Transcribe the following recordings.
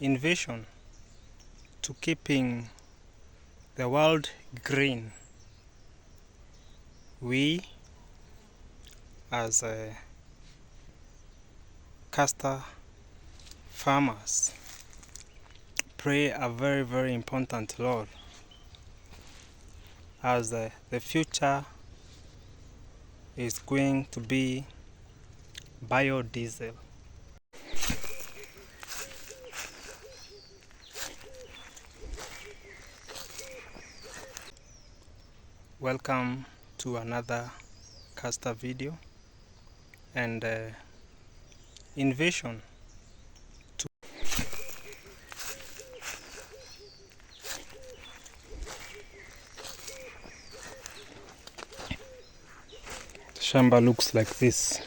In vision to keeping the world green, we as Castor farmers play a very, very important role, as the future is going to be biodiesel. Welcome to another Castor video, and in vision to the shamba looks like this.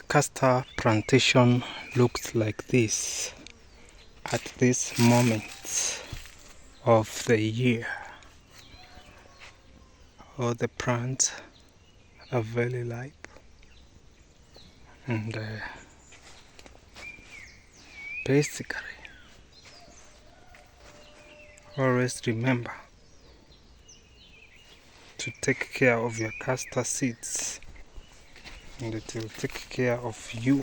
Castor plantation looks like this at this moment of the year. All the plants are very ripe, and basically always remember to take care of your castor seeds, and it will take care of you.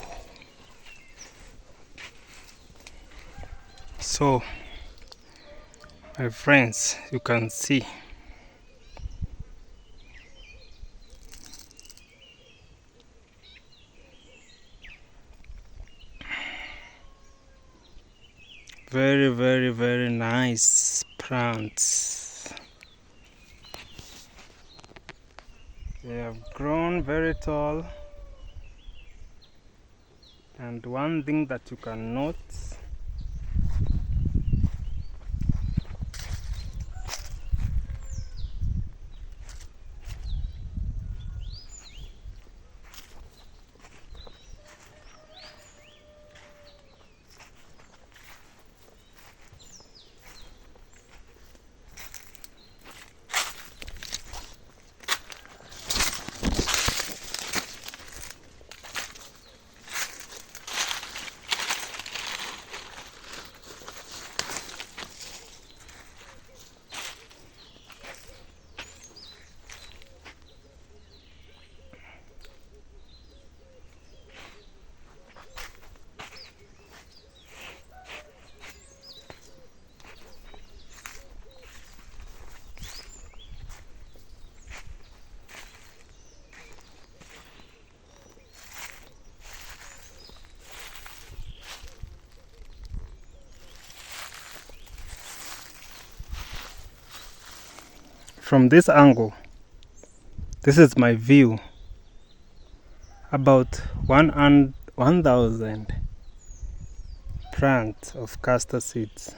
So my friends, you can see very, very, very nice plants. They have grown very tall, and one thing that you can note, from this angle, this is my view about 1,000 plants of castor seeds.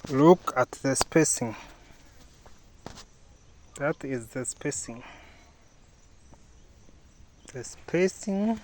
Look at the spacing. That is the spacing. The spacing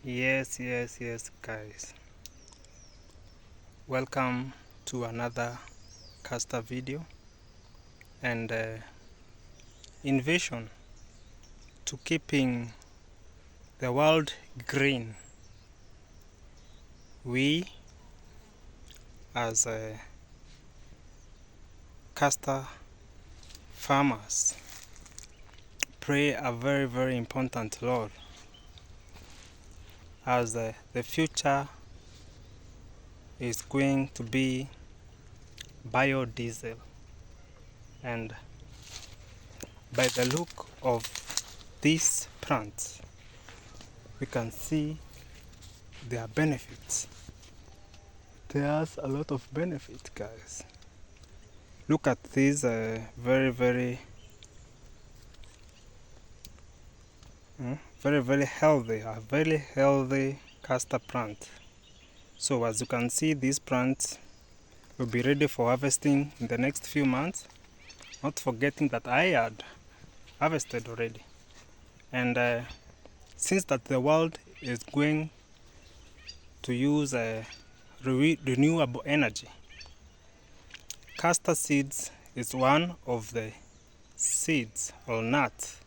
Yes, guys. Welcome to another Castor video, and in vision to keeping the world green, we as Castor farmers play a very important role, as the future is going to be biodiesel, and by the look of these plants we can see their benefits. There's a lot of benefit, guys. Look at these very healthy, a very healthy castor plant. So as you can see, these plants will be ready for harvesting in the next few months, not forgetting that I had harvested already. And since that the world is going to use renewable energy, castor seeds is one of the seeds or nuts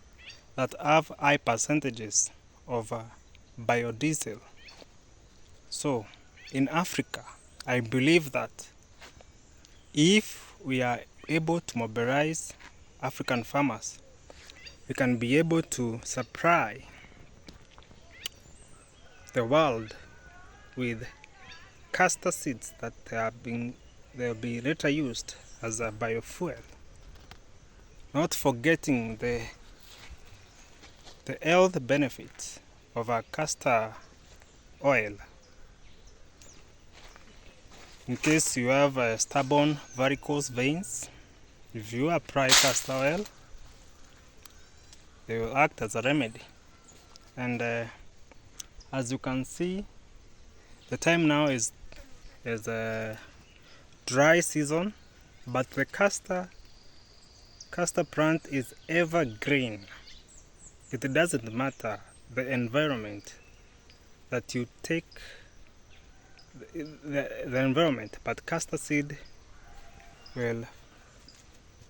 that have high percentages of biodiesel. So in Africa, I believe that if we are able to mobilize African farmers, we can be able to supply the world with castor seeds that they'll be later used as a biofuel. Not forgetting the health benefits of our castor oil. In case you have stubborn varicose veins, if you apply castor oil, they will act as a remedy. And as you can see, the time now is a dry season, but the castor plant is evergreen. It doesn't matter the environment that you take, the environment, but castor seed will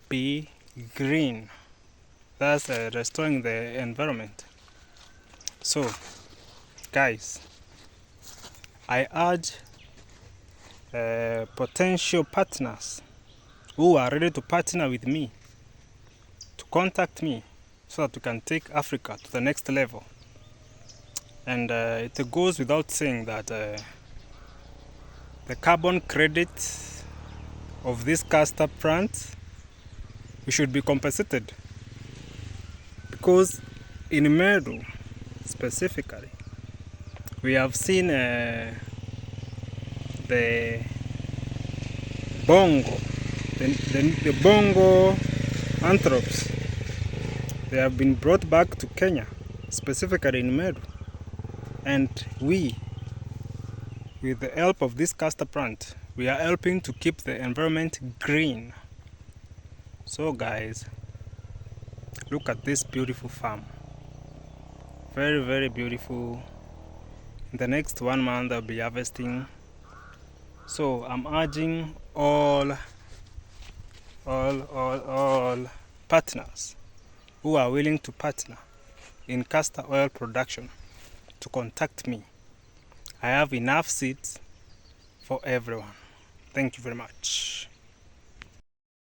be green, thus restoring the environment. So guys, I urge potential partners who are ready to partner with me to contact me so that we can take Africa to the next level. And it goes without saying that the carbon credit of this castor plant, we should be compensated, because in Meru specifically, we have seen the bongo, the bongo anthropes. They have been brought back to Kenya, specifically in Meru, and we, with the help of this castor plant, we are helping to keep the environment green. So guys, look at this beautiful farm. Very beautiful. In the next 1 month I'll be harvesting. So I'm urging all partners who are willing to partner in castor oil production to contact me. I have enough seeds for everyone. Thank you very much.